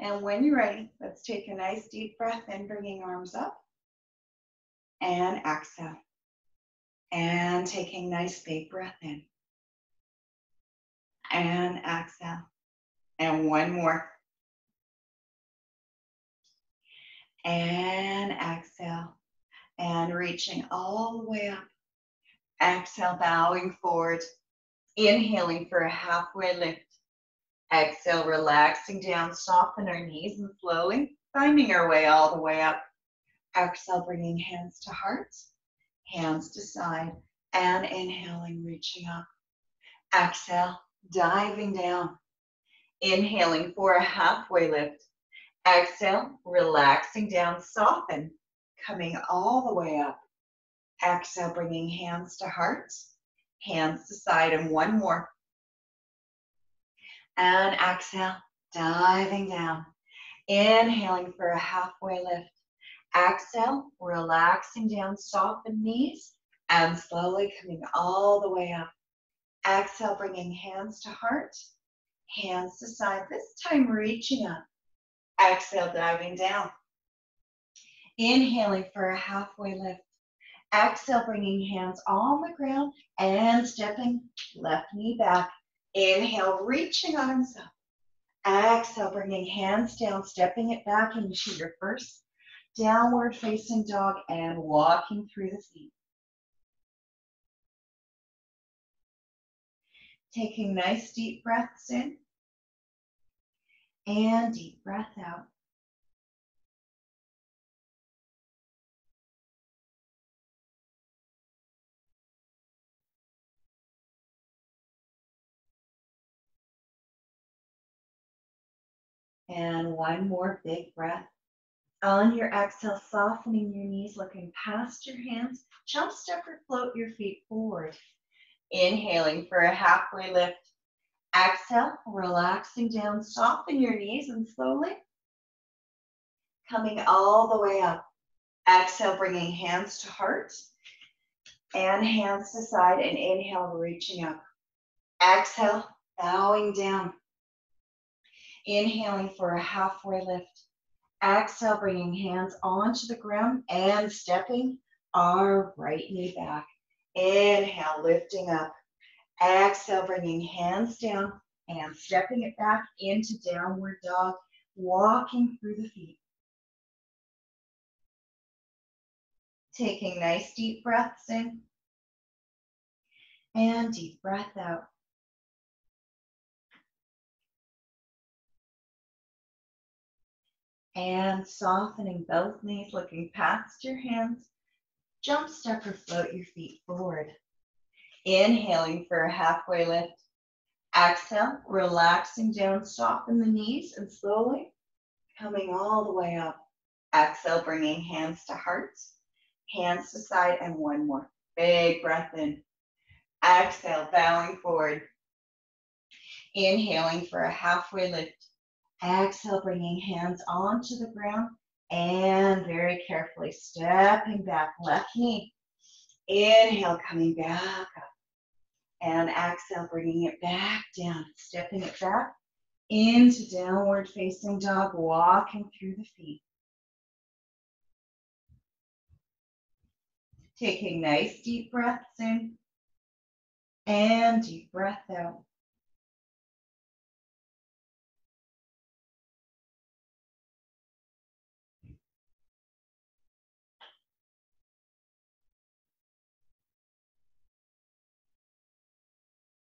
And when you're ready, let's take a nice deep breath in, bringing arms up and exhale. And taking a nice big breath in and exhale. And one more. And exhale. And reaching all the way up. Exhale, bowing forward. Inhaling for a halfway lift. Exhale, relaxing down, soften our knees and slowly finding our way all the way up. Exhale, bringing hands to heart, hands to side, and inhaling, reaching up. Exhale, diving down. Inhaling for a halfway lift. Exhale, relaxing down, soften, coming all the way up. Exhale, bringing hands to heart, hands to side, and one more. And exhale, diving down. Inhaling for a halfway lift. Exhale, relaxing down, soften knees, and slowly coming all the way up. Exhale, bringing hands to heart, hands to side, this time reaching up. Exhale, diving down. Inhaling for a halfway lift. Exhale, bringing hands on the ground and stepping left knee back. Inhale, reaching arms up. Exhale, bringing hands down, stepping it back into your first downward facing dog and walking through the feet. Taking nice deep breaths in and deep breath out. And one more big breath. On your exhale, softening your knees, looking past your hands, jump, step, or float your feet forward. Inhaling for a halfway lift. Exhale, relaxing down, soften your knees and slowly coming all the way up. Exhale, bringing hands to heart and hands to side, and inhale, reaching up. Exhale, bowing down. Inhaling for a halfway lift. Exhale, bringing hands onto the ground and stepping our right knee back. Inhale, lifting up. Exhale, bringing hands down and stepping it back into downward dog, walking through the feet. Taking nice deep breaths in and deep breath out. And softening both knees, looking past your hands. Jump, step, or float your feet forward. Inhaling for a halfway lift. Exhale, relaxing down, soften the knees, and slowly coming all the way up. Exhale, bringing hands to heart, hands to side, and one more. Big breath in. Exhale, bowing forward. Inhaling for a halfway lift. Exhale, bringing hands onto the ground and very carefully stepping back, left knee. Inhale, coming back up. And exhale, bringing it back down, stepping it back into downward facing dog, walking through the feet. Taking nice deep breaths in and deep breath out.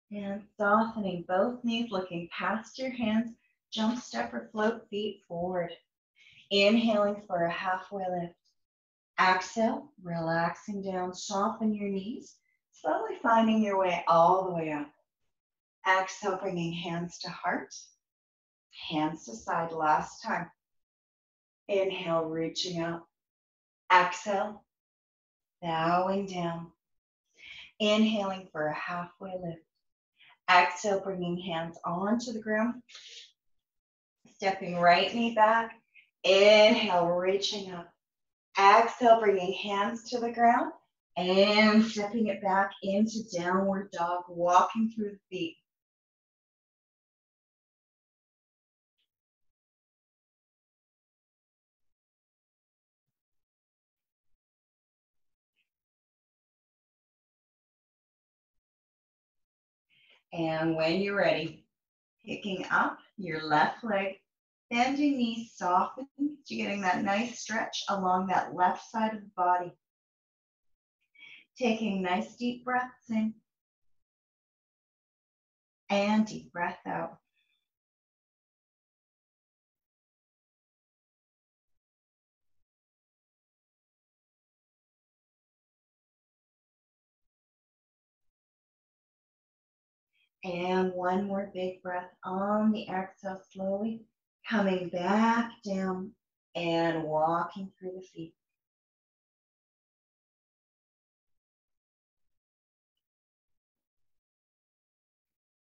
And softening both knees, looking past your hands, jump, step, or float feet forward. Inhaling for a halfway lift. Exhale, relaxing down, soften your knees, slowly finding your way all the way up. Exhale, bringing hands to heart, hands to side, last time. Inhale, reaching up. Exhale, bowing down. Inhaling for a halfway lift. Exhale, bringing hands onto the ground. Stepping right knee back. Inhale, reaching up. Exhale, bringing hands to the ground and stepping it back into downward dog, walking through the feet. And when you're ready, picking up your left leg, bending knees, soften. You're getting that nice stretch along that left side of the body. Taking nice deep breaths in and deep breath out. And one more big breath on the exhale, slowly coming back down and walking through the feet.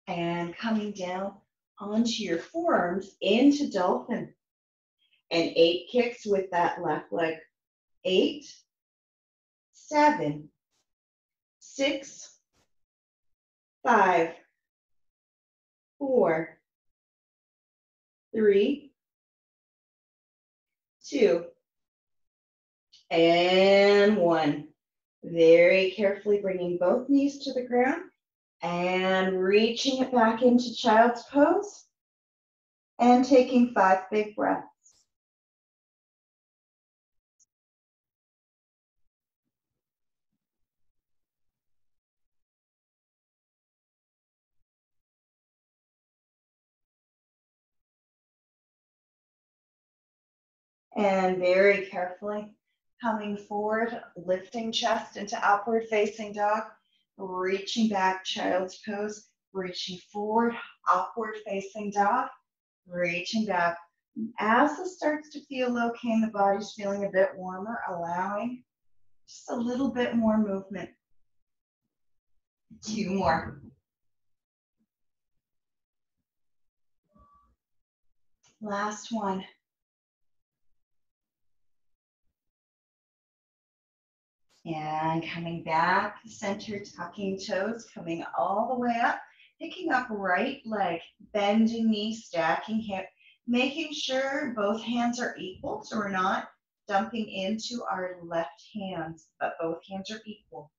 And coming down onto your forearms into dolphin. And 8 kicks with that left leg. 8, 7, 6, 5, 4, 3, 2, and 1. Very carefully bringing both knees to the ground and reaching it back into child's pose and taking 5 big breaths. And very carefully coming forward, lifting chest into upward facing dog, reaching back child's pose, reaching forward, upward facing dog, reaching back. As this starts to feel okay and the body's feeling a bit warmer, allowing just a little bit more movement. 2 more. Last one. And coming back, center, tucking toes, coming all the way up, picking up right leg, bending knee, stacking hip, making sure both hands are equal so we're not dumping into our left hands, but both hands are equal.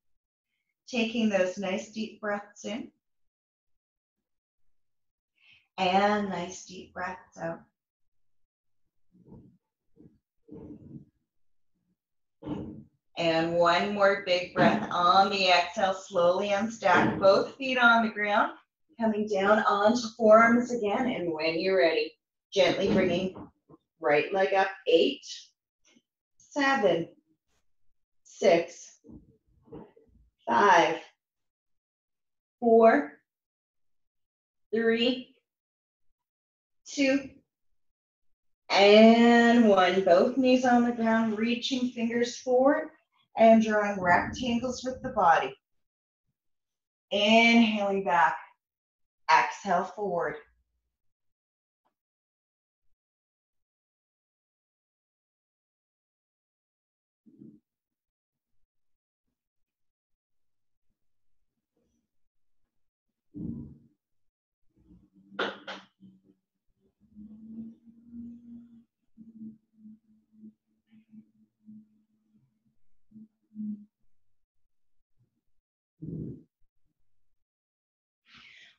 Taking those nice deep breaths in and nice deep breaths out. And one more big breath on the exhale. Slowly unstack both feet on the ground, coming down onto forearms again. And when you're ready, gently bringing right leg up. 8, 7, 6, 5, 4, 3, 2, and 1. Both knees on the ground, reaching fingers forward and drawing rectangles with the body. Inhaling back, exhale forward.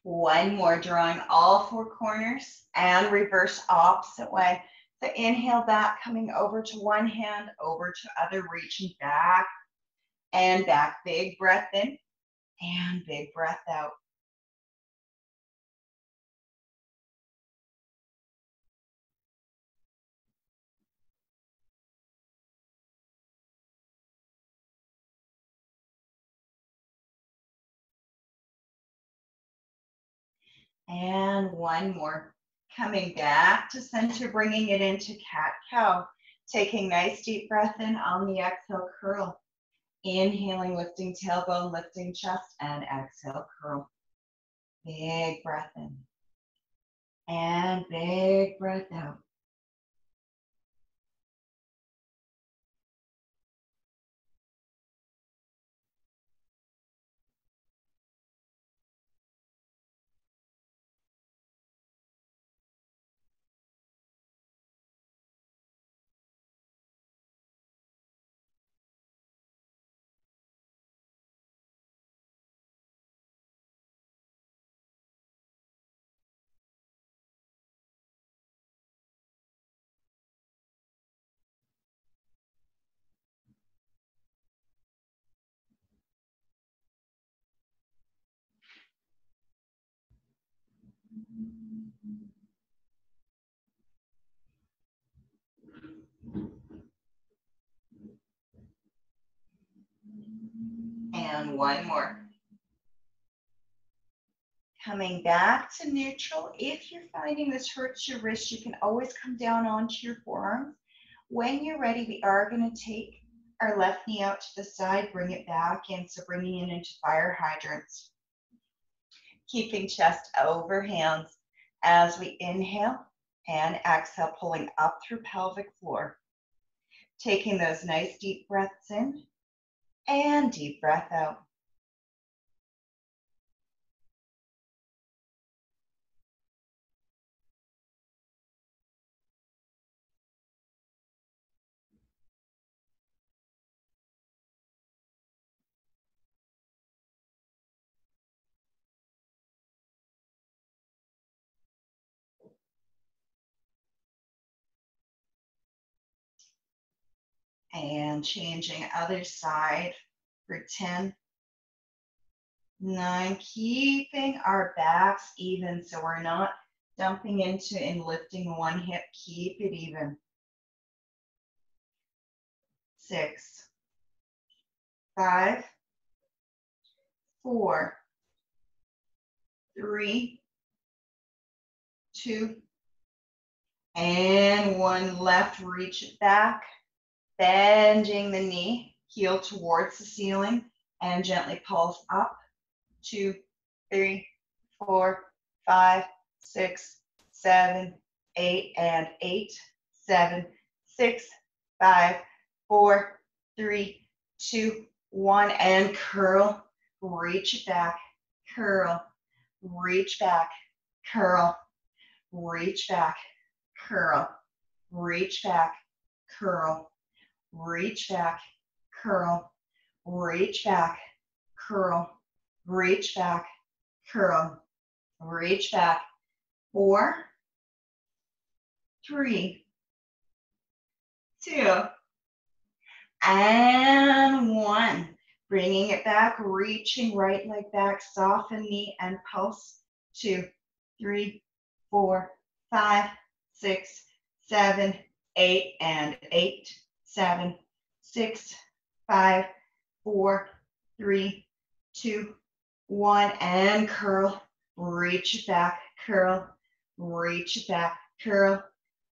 One more, drawing all 4 corners and reverse opposite way. So inhale back, coming over to one hand, over to other, reaching back and back. Big breath in and big breath out. And one more. Coming back to center, bringing it into cat-cow. Taking nice deep breath in on the exhale, curl. Inhaling, lifting tailbone, lifting chest, and exhale, curl. Big breath in. And big breath out. And one more. Coming back to neutral. If you're finding this hurts your wrist, you can always come down onto your forearms. When you're ready, we are going to take our left knee out to the side, bring it back in. So bringing it into fire hydrants. Keeping chest over hands as we inhale and exhale, pulling up through pelvic floor. Taking those nice deep breaths in and deep breath out. And changing other side for 10, 9, keeping our backs even so we're not dumping into and lifting one hip. Keep it even. 6, 5, 4, 3, 2, and 1. Left, reach it back, bending the knee, heel towards the ceiling, and gently pulse up. 2, 3, 4, 5, 6, 7, 8, and 8, 7, 6, 5, 4, 3, 2, 1, and curl. Reach it back, curl, reach back, curl, reach back, curl, reach back, curl, reach back, curl, reach back, curl, reach back, curl, reach back. 4, 3, 2, and 1. Bringing it back, reaching right leg back, soften knee and pulse. 2, 3, 4, 5, 6, 7, 8, and 8, 7, 6, 5, 4, 3, 2, 1, and curl. Reach it back, curl, reach it back, curl,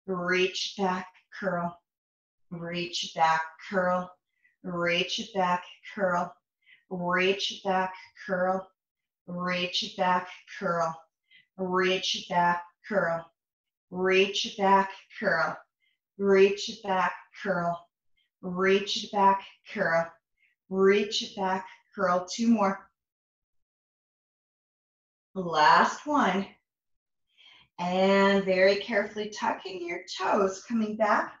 reach it back, curl, reach it back, curl, reach it back, curl, reach it back, curl, reach it back, curl, reach it back, curl, reach it back, curl, reach it back, curl, reach it back, curl, reach it back, curl. 2 more. Last one. And very carefully tucking your toes, coming back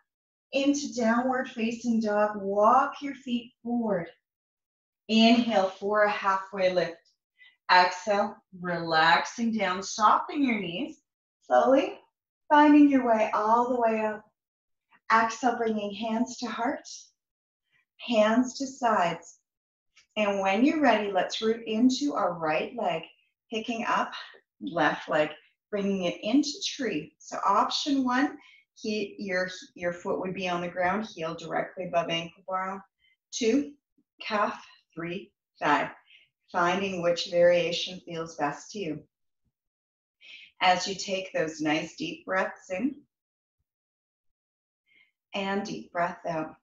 into downward facing dog. Walk your feet forward. Inhale for a halfway lift. Exhale, relaxing down, softening your knees. Slowly finding your way all the way up. Exhale, bringing hands to heart, hands to sides. And when you're ready, let's root into our right leg, picking up left leg, bringing it into tree. So option 1, your foot would be on the ground, heel directly above ankle bone. 2, calf. 3, thigh. Finding which variation feels best to you. As you take those nice deep breaths in and deep breath out.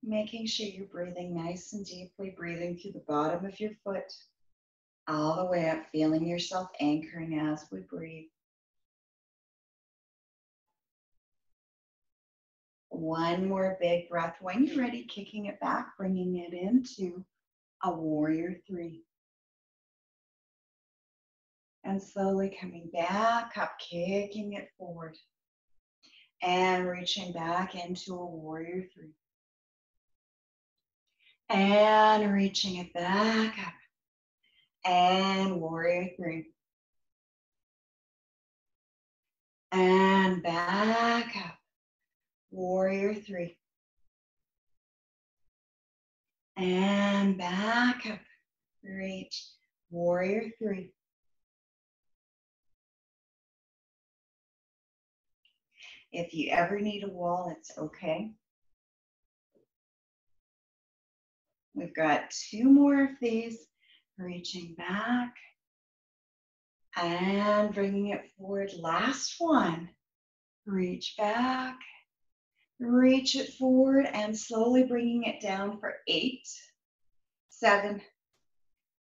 Making sure you're breathing nice and deeply, breathing through the bottom of your foot, all the way up, feeling yourself anchoring as we breathe. One more big breath. When you're ready, kicking it back, bringing it into a warrior 3. And slowly coming back up, kicking it forward. And reaching back into a warrior three. And reaching it back up. And warrior three. And back up. Warrior three. And back up. Reach. Warrior three. If you ever need a wall, it's okay. We've got 2 more of these. Reaching back and bringing it forward. Last one. Reach back, reach it forward, and slowly bringing it down for 8, 7,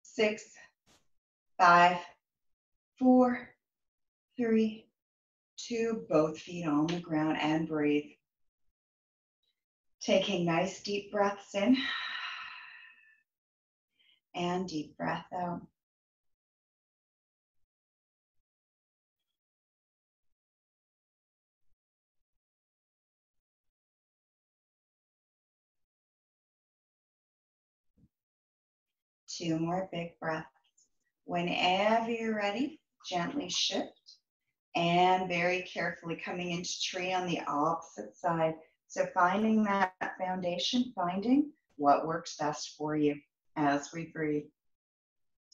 6, 5, 4, 3, 2, both feet on the ground, and breathe. Taking nice deep breaths in and deep breath out. Two more big breaths. Whenever you're ready, gently shift and very carefully coming into tree on the opposite side. So finding that foundation, finding what works best for you as we breathe.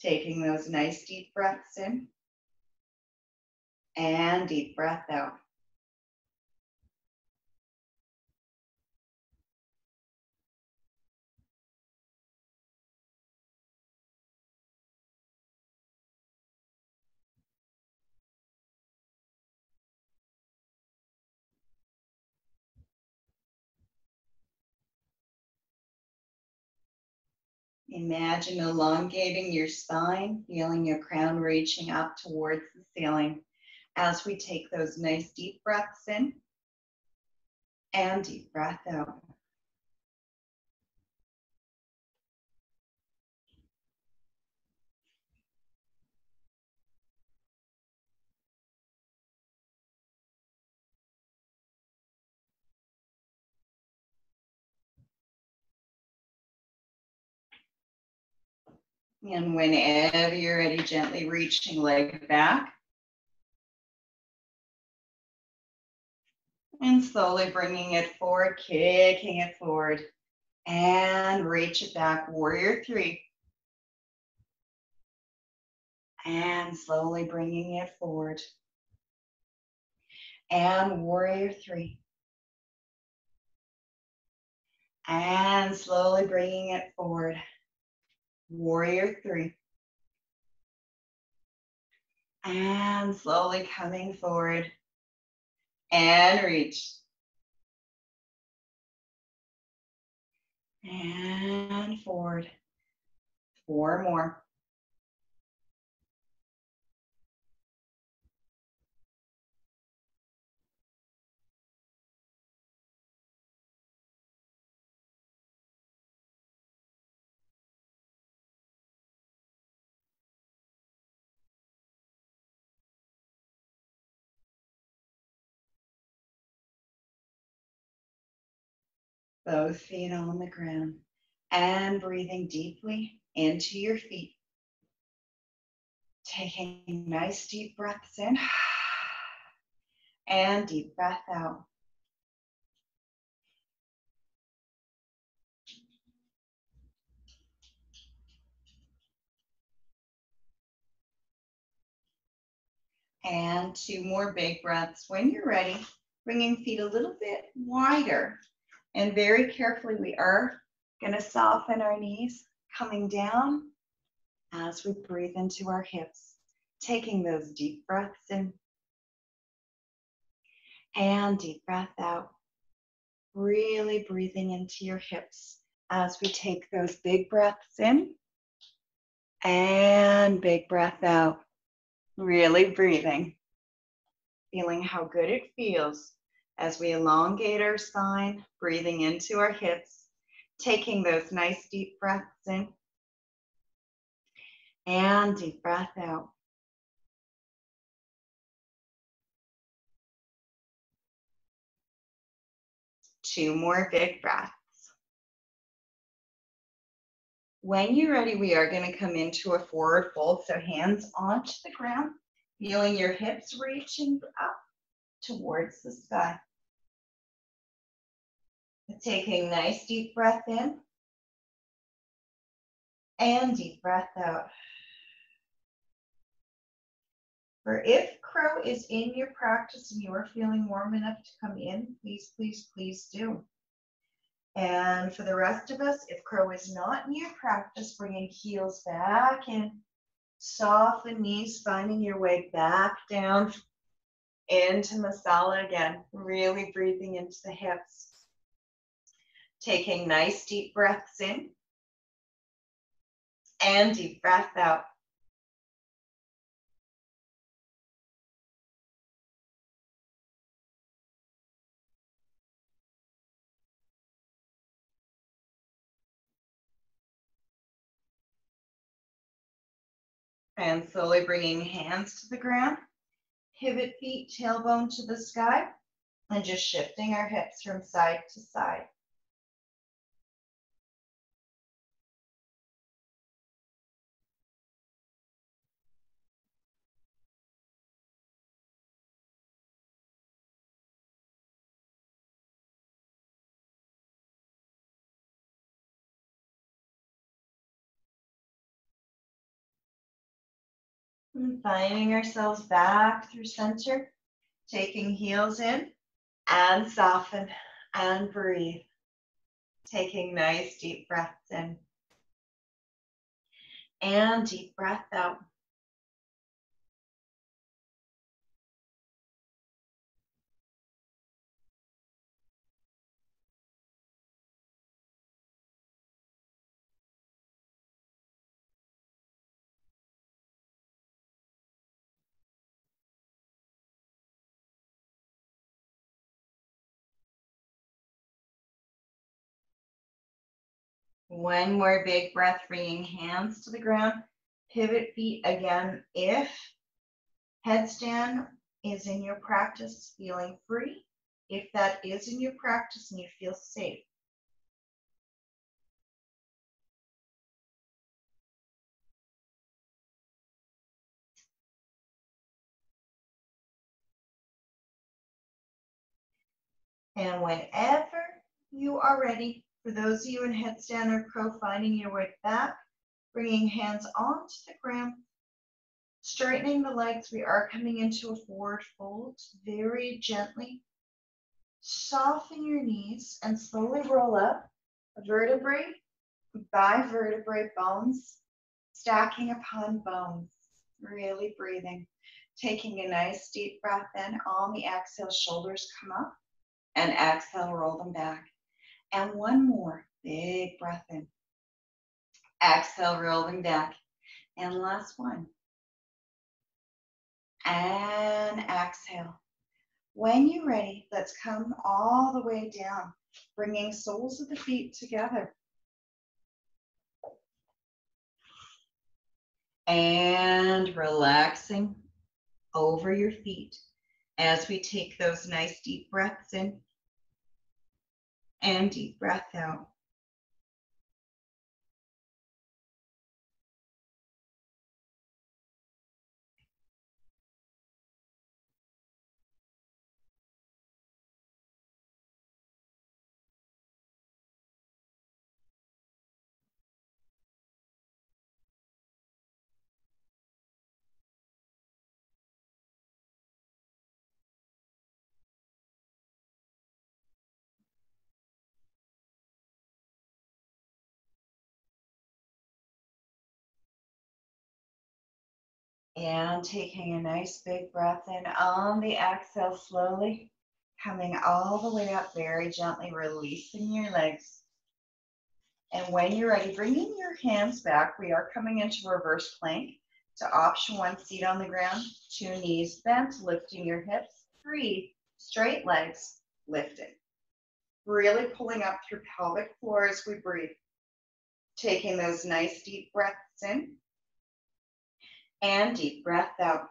Taking those nice deep breaths in and deep breath out. Imagine elongating your spine, feeling your crown reaching up towards the ceiling as we take those nice deep breaths in and deep breath out. And whenever you're ready, gently reaching leg back. And slowly bringing it forward, kicking it forward. And reach it back, warrior three. And slowly bringing it forward. And warrior three. And slowly bringing it forward. Warrior three. And slowly coming forward. And reach. And forward. 4 more. Both feet on the ground. And breathing deeply into your feet. Taking nice deep breaths in and deep breath out. And 2 more big breaths. When you're ready, bringing feet a little bit wider. And very carefully, we are going to soften our knees, coming down as we breathe into our hips. Taking those deep breaths in and deep breath out. Really breathing into your hips as we take those big breaths in and big breath out. Really breathing. Feeling how good it feels as we elongate our spine, breathing into our hips, taking those nice deep breaths in and deep breath out. 2 more big breaths. When you're ready, we are going to come into a forward fold. So hands onto the ground, feeling your hips reaching up towards the sky. Taking a nice deep breath in and deep breath out. For if crow is in your practice and you are feeling warm enough to come in, please, please, please do. And for the rest of us, if crow is not in your practice, bringing heels back in, soften knees, finding your way back down into masala again, really breathing into the hips. Taking nice deep breaths in and deep breath out. And slowly bringing hands to the ground, pivot feet, tailbone to the sky, and just shifting our hips from side to side. And finding ourselves back through center, taking heels in and soften and breathe. Taking nice deep breaths in and deep breath out. One more big breath, bringing hands to the ground, pivot feet again. If headstand is in your practice, feeling free. If that is in your practice and you feel safe. And whenever you are ready, for those of you in headstand or crow, finding your way back, bringing hands onto the ground, straightening the legs. We are coming into a forward fold. Very gently soften your knees and slowly roll up, vertebrae by vertebrae, bones stacking upon bones. Really breathing. Taking a nice deep breath in. On the exhale, shoulders come up, and exhale, roll them back. And one more big breath in. Exhale, roll them back. And last one. And exhale. When you're ready, let's come all the way down, bringing soles of the feet together. And relaxing over your feet as we take those nice deep breaths in and deep breath out. And taking a nice big breath in on the exhale, slowly coming all the way up, very gently releasing your legs. And when you're ready, bringing your hands back, we are coming into reverse plank. To option 1, seat on the ground, 2 knees bent, lifting your hips, 3 straight legs lifted. Really pulling up through pelvic floor as we breathe. Taking those nice deep breaths in and deep breath out.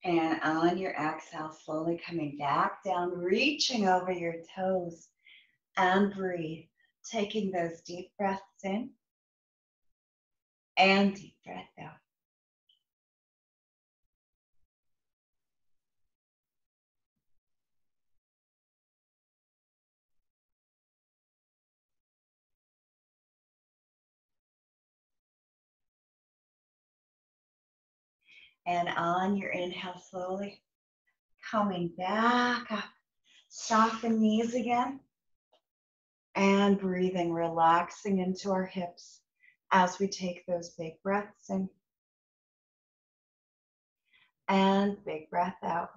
And on your exhale, slowly coming back down, reaching over your toes, and breathe. Taking those deep breaths in and deep breath out. And on your inhale, slowly coming back up. Soften knees again. And breathing, relaxing into our hips as we take those big breaths in. And big breath out.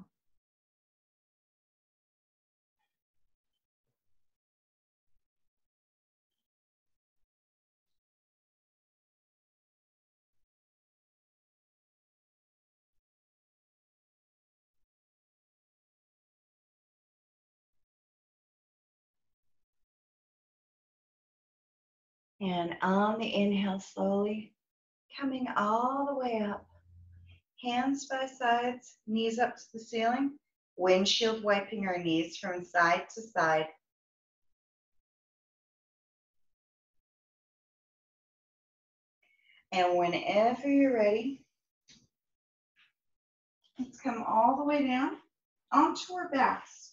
And on the inhale, slowly coming all the way up. Hands by sides, knees up to the ceiling. Windshield wiping our knees from side to side. And whenever you're ready, let's come all the way down onto our backs.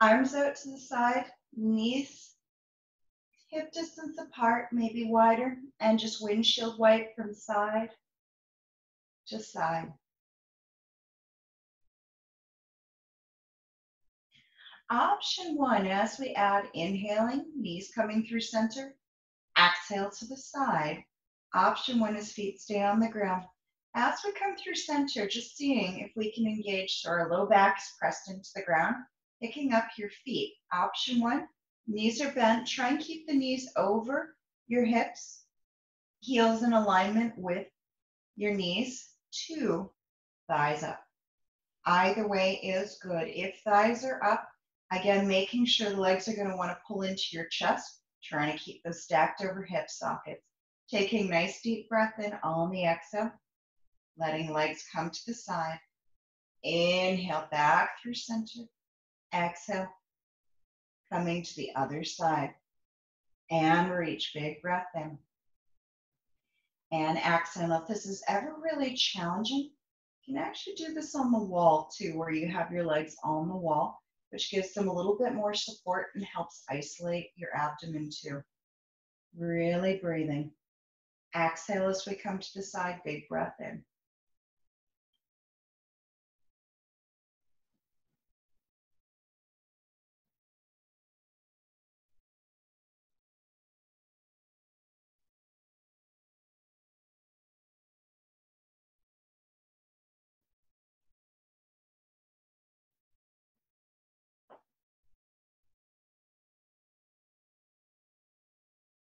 Arms out to the side, knees hip distance apart, maybe wider, and just windshield wipe from side to side. Option one, as we add inhaling, knees coming through center, exhale to the side. Option one is feet stay on the ground. As we come through center, just seeing if we can engage so our low back is pressed into the ground, picking up your feet. Option one, knees are bent. Try and keep the knees over your hips, heels in alignment with your knees. Two, thighs up. Either way is good. If thighs are up, again, making sure the legs are going to want to pull into your chest, trying to keep those stacked over hip sockets. Taking nice deep breath in on the exhale, letting legs come to the side. Inhale back through center. Exhale, coming to the other side. And reach, big breath in. And exhale. If this is ever really challenging, you can actually do this on the wall too, where you have your legs on the wall, which gives them a little bit more support and helps isolate your abdomen too. Really breathing. Exhale as we come to the side, big breath in.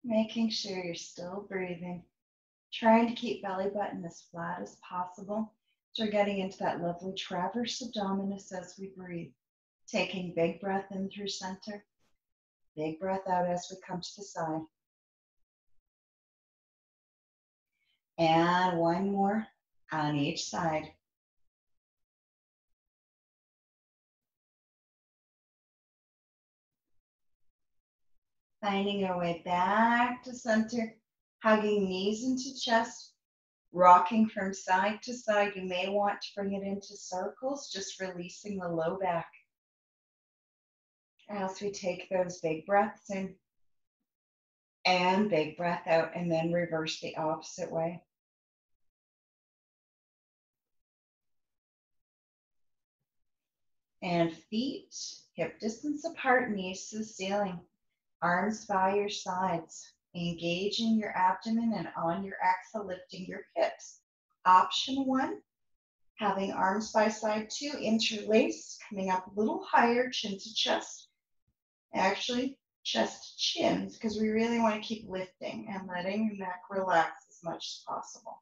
Making sure you're still breathing. Trying to keep belly button as flat as possible. So we're getting into that lovely traverse abdominis as we breathe. Taking big breath in through center. Big breath out as we come to the side. And one more on each side. Finding our way back to center, hugging knees into chest, rocking from side to side. You may want to bring it into circles, just releasing the low back. As we take those big breaths in and big breath out, and then reverse the opposite way. And feet hip distance apart, knees to the ceiling. Arms by your sides, engaging your abdomen, and on your exhale, lifting your hips. Option one, having arms by side. Two, interlace, coming up a little higher, chin to chest. Actually, chest to chin, because we really want to keep lifting and letting your neck relax as much as possible.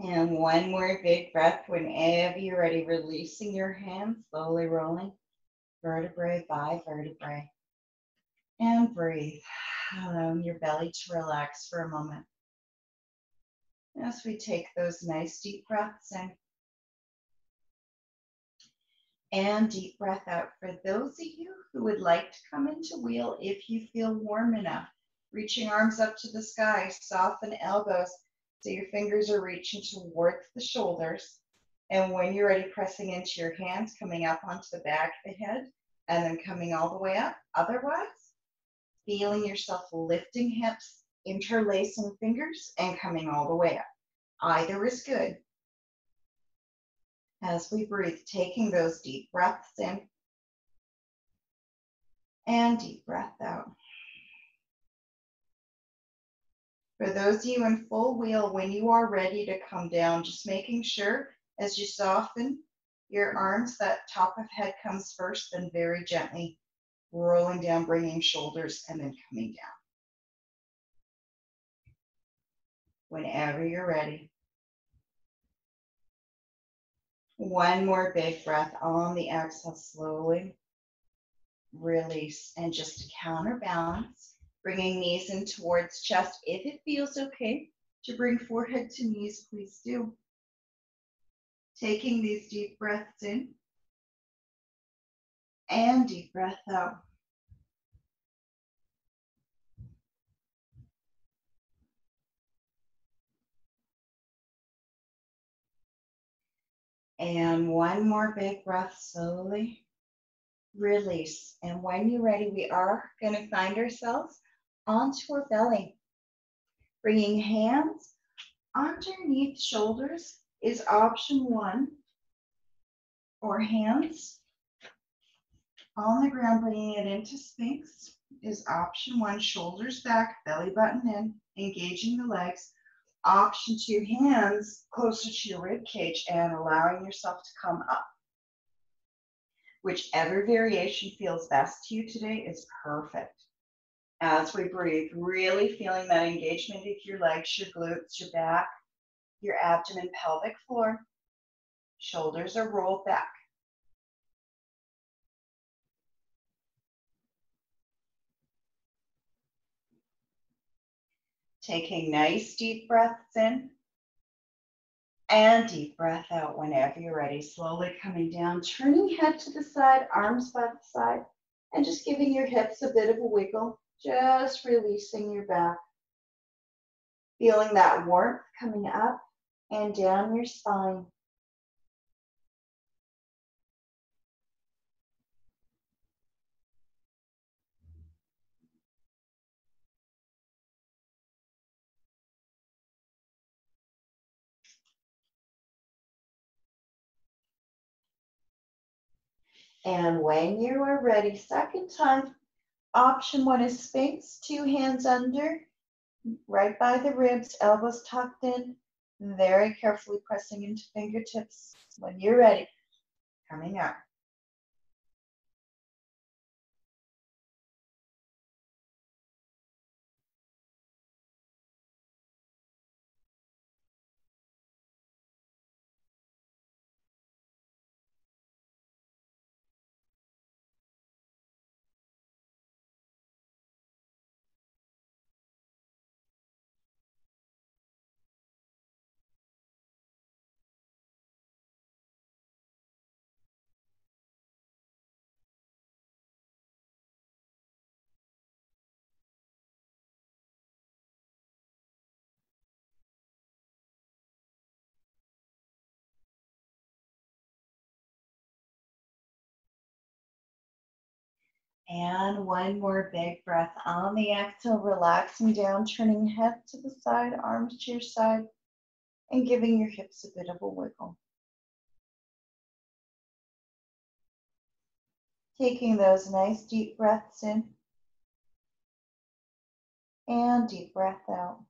And one more big breath whenever you're ready, releasing your hands, slowly rolling vertebrae by vertebrae. And breathe. Allowing your belly to relax for a moment. As we take those nice deep breaths in. And deep breath out. For those of you who would like to come into wheel, if you feel warm enough, reaching arms up to the sky, soften elbows so your fingers are reaching towards the shoulders. And when you're ready, pressing into your hands, coming up onto the back of the head, and then coming all the way up. Otherwise, feeling yourself lifting hips, interlacing fingers, and coming all the way up. Either is good. As we breathe, taking those deep breaths in and deep breath out. For those of you in full wheel, when you are ready to come down, just making sure as you soften your arms, that top of head comes first, then very gently rolling down, bringing shoulders, and then coming down. Whenever you're ready. One more big breath on the exhale, slowly release, and just counterbalance, bringing knees in towards chest. If it feels okay to bring forehead to knees, please do. Taking these deep breaths in and deep breath out. And one more big breath, slowly release. And when you're ready, we are going to find ourselves onto our belly. Bringing hands underneath shoulders is option one, or hands on the ground, bringing it into Sphinx is option one. Shoulders back, belly button in, engaging the legs. Option two, hands closer to your rib cage and allowing yourself to come up. Whichever variation feels best to you today is perfect. As we breathe, really feeling that engagement with your legs, your glutes, your back, your abdomen, pelvic floor. Shoulders are rolled back. Taking nice deep breaths in and deep breath out whenever you're ready. Slowly coming down, turning head to the side, arms by the side, and just giving your hips a bit of a wiggle, just releasing your back. Feeling that warmth coming up and down your spine. And when you are ready, second time, option one is Sphinx, two hands under, right by the ribs, elbows tucked in, very carefully pressing into fingertips. When you're ready, coming up. And one more big breath on the exhale, relaxing down, turning head to the side, arms to your side, and giving your hips a bit of a wiggle. Taking those nice deep breaths in and deep breath out.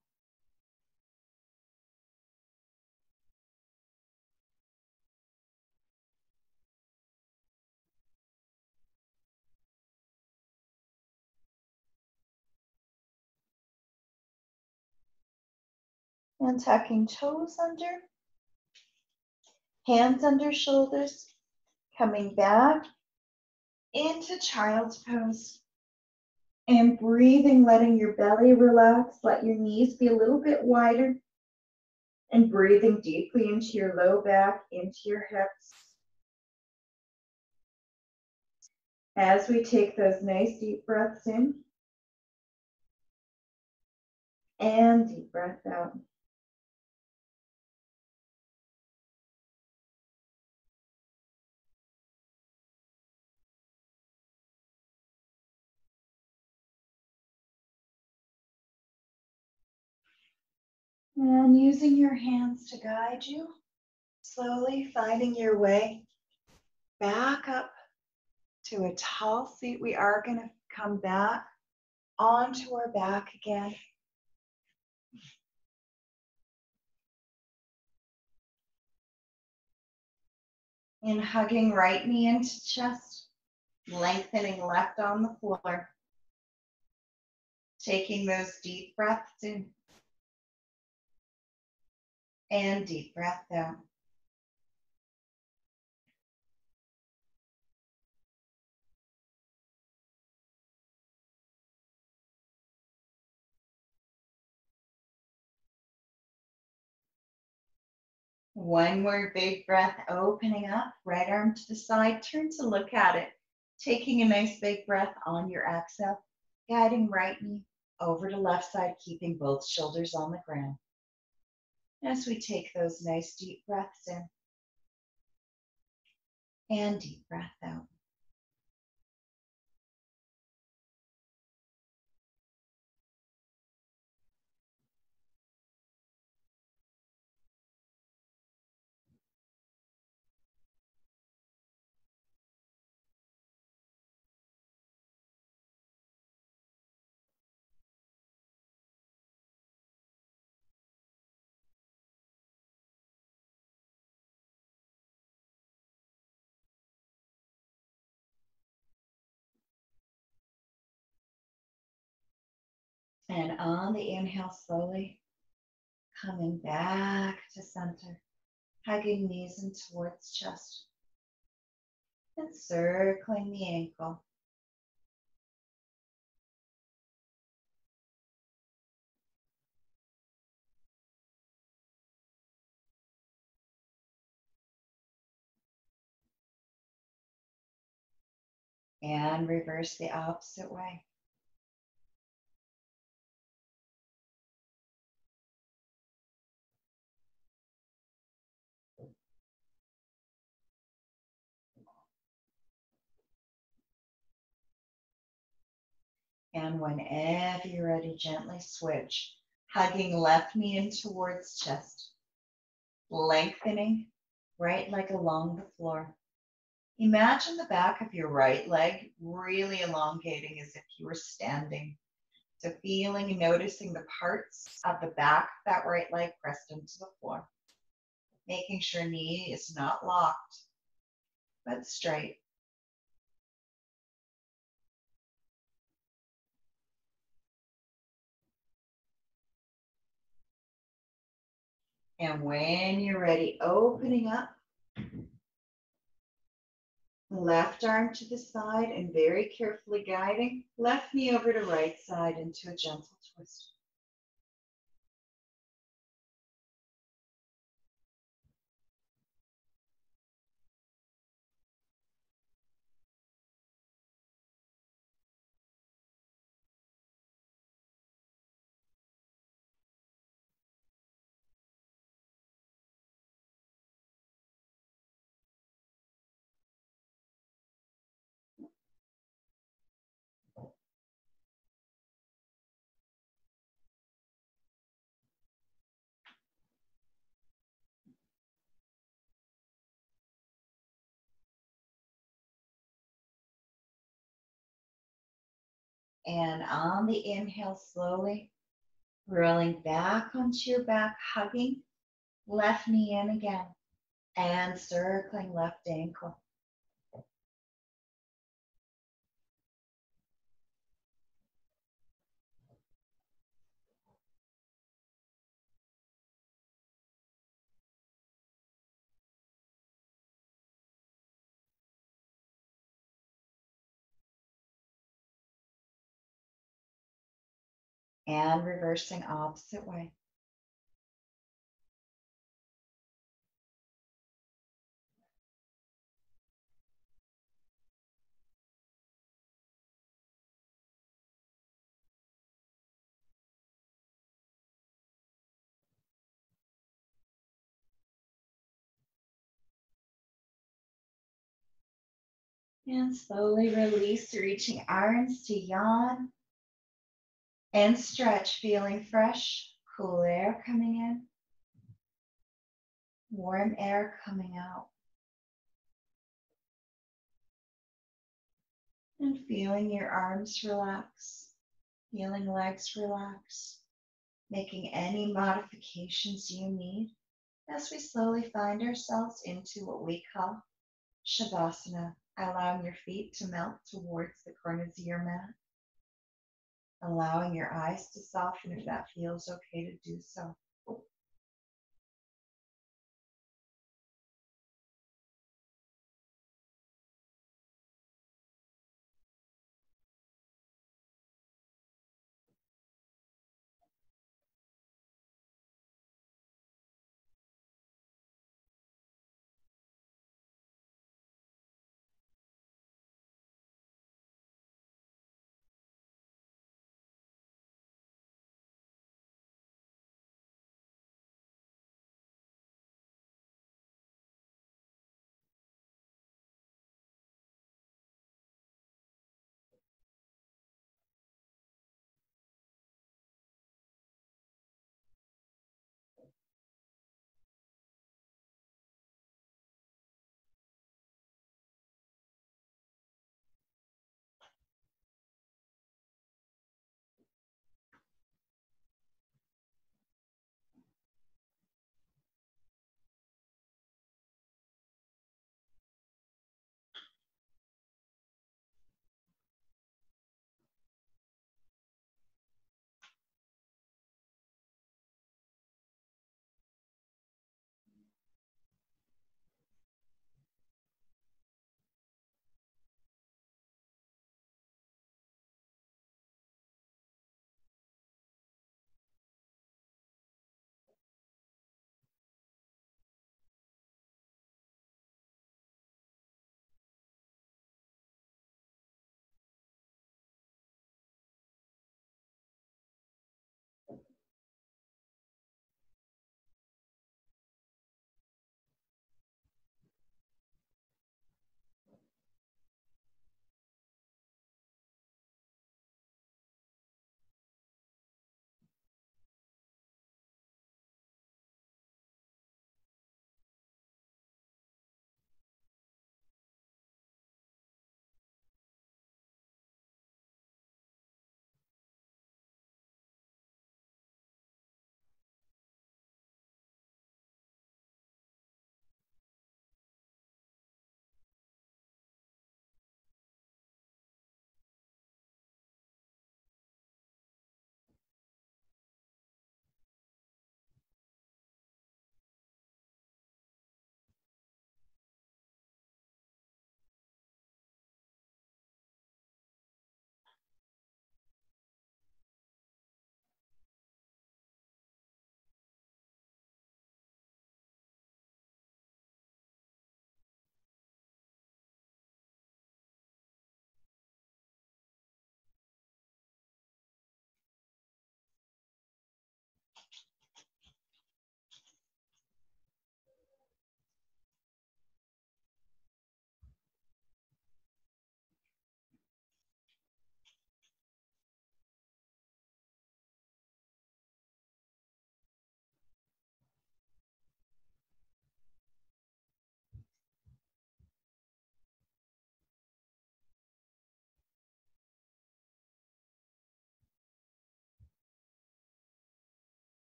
And tucking toes under Hands under shoulders, coming back into child's pose. And breathing, letting your belly relax, let your knees be a little bit wider. And breathing deeply into your low back, into your hips. As we take those nice deep breaths in and deep breath out. And using your hands to guide you, slowly finding your way back up to a tall seat. We are going to come back onto our back again. And hugging right knee into chest, lengthening left on the floor. Taking those deep breaths in and deep breath out. One more big breath, opening up, right arm to the side, turn to look at it. Taking a nice big breath on your exhale, guiding right knee over to left side, keeping both shoulders on the ground. As we take those nice deep breaths in and deep breath out. And on the inhale, slowly coming back to center, hugging knees in towards chest, and circling the ankle. And reverse the opposite way. And whenever you're ready, gently switch, hugging left knee in towards chest, lengthening right leg along the floor. Imagine the back of your right leg really elongating as if you were standing. So feeling and noticing the parts of the back of that right leg pressed into the floor. Making sure knee is not locked, but straight. And when you're ready, opening up, left arm to the side and very carefully guiding left knee over to right side into a gentle twist. And on the inhale, slowly rolling back onto your back, hugging left knee in again and circling left ankle. and reversing opposite way. And slowly release, reaching arms to yawn and stretch, feeling fresh, cool air coming in, warm air coming out. And feeling your arms relax, feeling legs relax, making any modifications you need as we slowly find ourselves into what we call Shavasana, allowing your feet to melt towards the corners of your mat, allowing your eyes to soften if that feels okay to do so.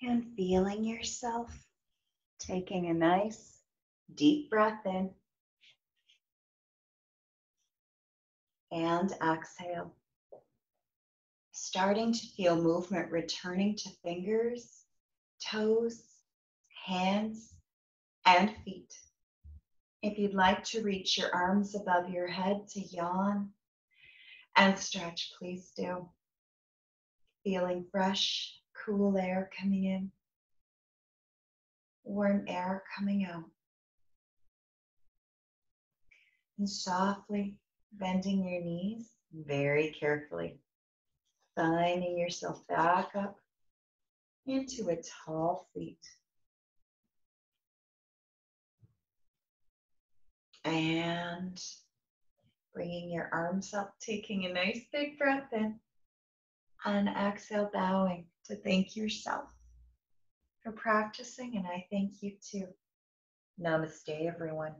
And feeling yourself taking a nice deep breath in and exhale. Starting to feel movement returning to fingers, toes, hands, and feet. If you'd like to reach your arms above your head to yawn and stretch, please do. Feeling fresh, cool air coming in, warm air coming out. And softly bending your knees very carefully, finding yourself back up into a tall seat. And bringing your arms up, taking a nice big breath in, and exhale, bowing to thank yourself for practicing, and I thank you too. Namaste, everyone.